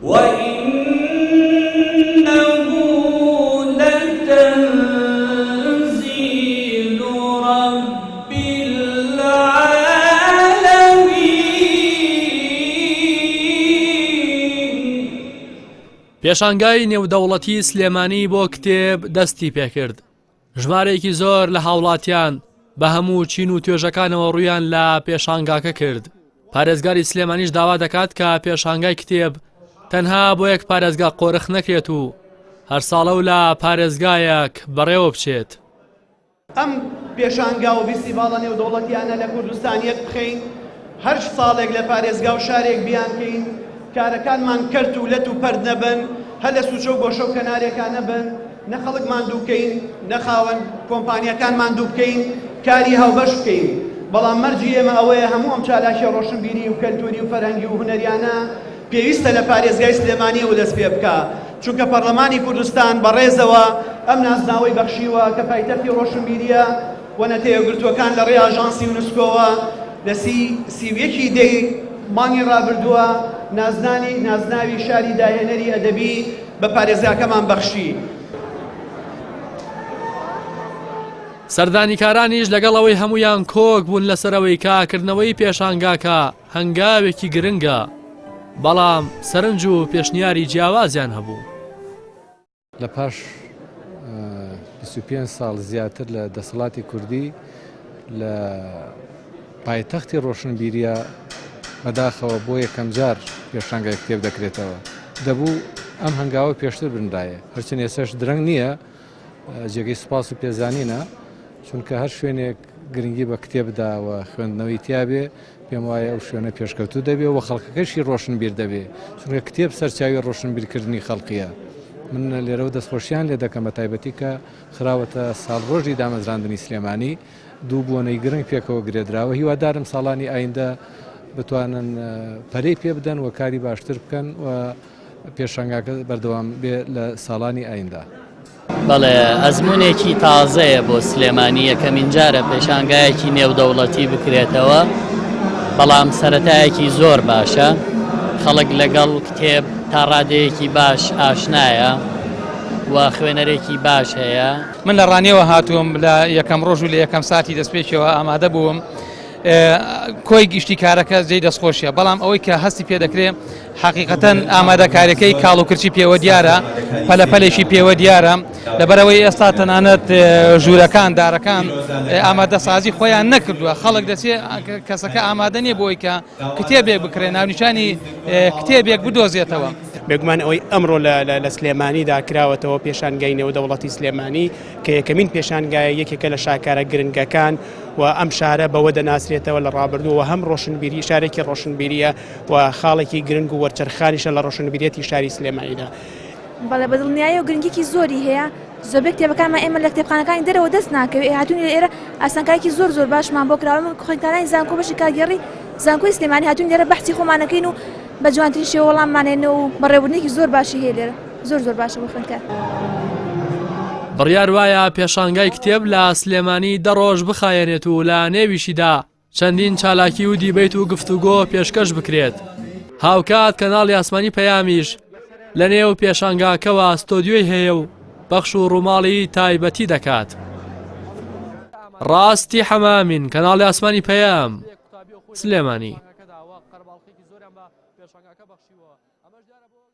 وإنه لتنزيل رب العالمين. پێشانگای نێودەوڵەتی سلێمانی بۆ کتێب دەستی پێکرد. ژمارەیەکی زۆر لە هاوڵاتیان بە هەموو چین و توێژەکانەوە ڕوویان لە پێشانگاکە کرد. پارێزگاری سلێمانیش داوا دەکات کە پێشانگای کتێب تەنها بۆ یەک پارێزگا قۆرخ نەکرێت و هەر ساڵە و لە پارێزگایەک بەڕێوە بچێت. ئەم پێشانگا و بیستی باڵە نێودەوڵەتیانە لە کوردستان یەک بخەین، هەر ساڵێک لە پارێزگا و شارێک بیانکەین، کارەکانمان کرد و لەت و پەرد نەبن، هەر لە سوچە و گۆشە و کەنارێکان نەبن، نە خەڵک ماندوو بکەین، نە خاوەن کۆمپانیەکان ماندوو بکەین، کاری هاوبەش بکەین. بەڵام مەرجی ئێمە ئەوەیە هەموو ئەم چالاکی ڕۆشنبیری و کەلتوری و فەرهەنگی و هونەریانە پێویستە لە پارێزگای سلێمانی و دەست پێ بکە، چونکە پەرلەمانی کوردستان بەڕێزەوە ئەم نازناوەی بەخشیوە کە پایتەختی ڕۆشنبیریە و نەتەیەگرتووەکان لە ڕێی ئاژانسی یونسکۆوە لە سیویەکی دەی مانگی ڕابردووە نازناوی شاری داهێنەری ئەدەبی بە پارێزگاکەمان بەخشی. سەردانیکارانیش لەگەڵەوەی هەمویان کۆک بوون لەسەرەوەی کاکردنەوەی پێشانگاکە هەنگاوێکی گرنگە، بەڵام سەرنج و پێشنیاری جیاوازیان هەبوو. لە پاش 25 ساڵ زیاتر لە دەسەڵاتی کوردی لە پایتەختی ڕۆشنبیریە بەداخەوە بۆ یەکەم جار پێشانگای کتێب دەکرێتەوە. دەبوو ئەم هەنگاوە پێشتر بندایە، هەرچەند ئێسش درەنگ نییە، جێگەی سوپاس و پێزانینە، چونکە هەر شوێنێک گرنگی بە کتێبداوە خوێندنەوەی تیابێ پێم وایە ئەو شوێنە پێشکەوتوو دەبێ و خەڵکەکەشی ڕۆشنبیر دەبێ، چونکە کتێب سەرچاوی ڕۆشنبیرکردنی خەڵقیە. من لێرەوە دەستخۆشیان لێ دەکەم بە تایبەتی کە خراوەتە ساڵڕۆژی دامەزراندنی سلێمانی دوو بوونەی گرنگ پێکەوە گرێدراوە. هیوادارم ساڵانی ئایندە بتوانن پەرەی پێ بدەن و کاری باشتر بکەن و پێشانگاکە بەردەوام بێ لە ساڵانی ئایندە. بەڵێ ئەزمونێکی تازەیە بۆ سلێمانی، یەکەمین جارە پێشانگایەکی نێودەوڵەتی بکرێتەوە، بەڵام سەرەتایەکی زۆر باشە. خەڵک لەگەڵ کتێب تا ڕادەیەکی باش ئاشنایە و خوێنەرێکی باش هەیە. من لە ڕانیەوە هاتووم لە یەکەم ڕۆژ و لە یەکەم ساتی دەستپێکەوە ئامادە بووم. کۆی گشتی کارەکە جێی دەستخۆشیە، بەڵام ئەوەی کە هەستی پێ دەکرێت حقیقەتەن ئامادەکاریەکەی کاڵ و کرچی پێوە دیارە، پەلەپەلێکی پێوە دیارە، لەبەرەوەی ئێستا تەنانەت ژوورەکان دارەکان ئامادەسازی خۆیان نەکردووە. خەڵک دەچێت کەسەکە ئامادە نیە بۆی کە کتێبێک بکرێن، ناونیشانی کتێبێک بدۆزێتەوە. بێگومان ئەوەی ئەمڕۆ لە سلێمانیدا کراوەتەوە پێشانگای نێودەوڵەتی سلێمانی کە یەکەمین پێشانگایە یەکێکە لە شاکارە گرنگەکان و ئەم شارە بەوە دەناسرێتەوە لە ڕابردووە هەم ڕۆشنبیری شارێکی ڕۆشنبیریە و خاڵێکی گرنگ و وەرچەرخانیشە لە ڕۆشنبیرێتی شاری سلێمانیدا. بەڵێ بەدڵنیایی و گرنگێکی زۆری هەیە. زۆربەی کتێبەکانمان ئێمە لە کتێبخانەکانی دەرەوە دەست ناکەوێت. هاتوونی لە ئێرە ئاسانکاریکی زۆر باشمان بۆ کراوە. خوێندکارانی زانکۆ بەشی کارگەڕی زانکۆی سلێمانی هاتوون لێرە بەحسی خۆمانەکەین و بە جوانترین شێوە وەڵاممانێنە و بەڕێوەبردنێکی زۆر باشی هەیە لێرە، زۆر باشە بۆ خوێندکار. بڕیار وایە پێشانگای کتێب لە سلێمانی دەڕۆژ بخایەنێت و لە نێویشیدا چەندین چالاکی و دیبەیت و گفتوگۆ پێشکەش بکرێت. هاوکات کەناڵی ئاسمانی پەیامیش لە نێو پێشانگاکەوە ستۆدیۆی هەیە و بەخش و ڕووماڵی تایبەتی دەکات. ڕاستی حەمامین، کەناڵی ئاسمانی پەیام، سلێمانی.